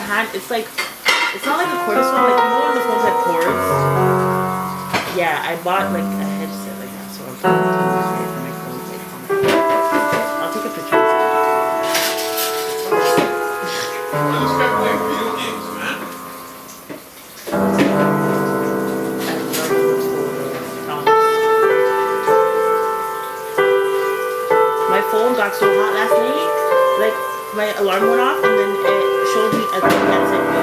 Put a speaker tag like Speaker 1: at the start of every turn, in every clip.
Speaker 1: hand, it's like, it's not like a cordless phone, like, you know when the phones had cords? Yeah, I bought like a headset like that, so I'm trying to use it for my phone. I'll take a picture.
Speaker 2: I just got playing video games, man.
Speaker 1: My phone got so hot last night, like my alarm went off and then it showed me a thing that said go.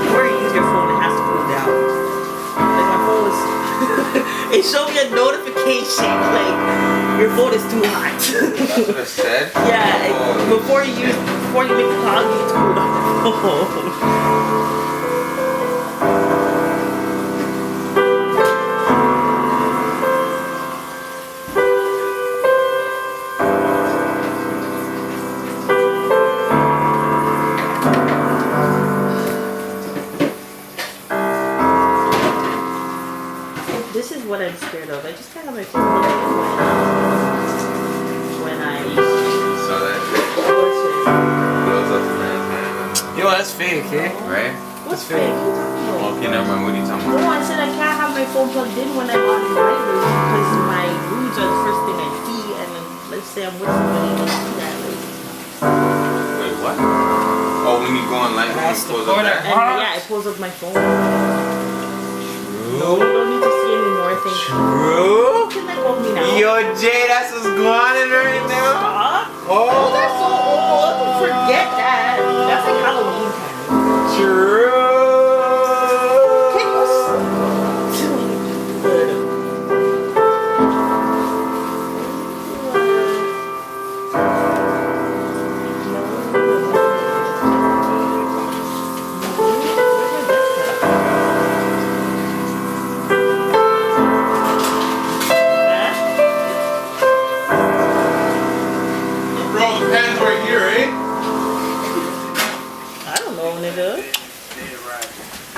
Speaker 1: Before you use your phone, it has to cool down. Like my phone was, it showed me a notification like your phone is too hot.
Speaker 2: That's what it said?
Speaker 1: Yeah,
Speaker 2: Oh,
Speaker 1: before you make the call, you need to cool down the phone. This is what I'm scared of. I just can't have my phone when I
Speaker 2: saw that shit. Blows up the man's hand.
Speaker 3: Yo, that's fake, eh?
Speaker 2: Right?
Speaker 1: What's fake? What are you talking about?
Speaker 2: Okay, never mind. What are you talking
Speaker 1: No,
Speaker 2: about?
Speaker 1: I said I can't have my phone plugged in when I'm on light room because my roots are the first thing I see, and then let's say I'm with somebody and they see that.
Speaker 2: Wait, what? Oh, when you go on light, when you
Speaker 3: That's the
Speaker 2: close up
Speaker 3: corner.
Speaker 2: that?
Speaker 1: And yeah, it pulls up my phone. No, you don't need to see any more things.
Speaker 3: True.
Speaker 1: You can let go of me now.
Speaker 3: Yo, Jay, that's what's going on right now.
Speaker 1: Stop.
Speaker 3: Oh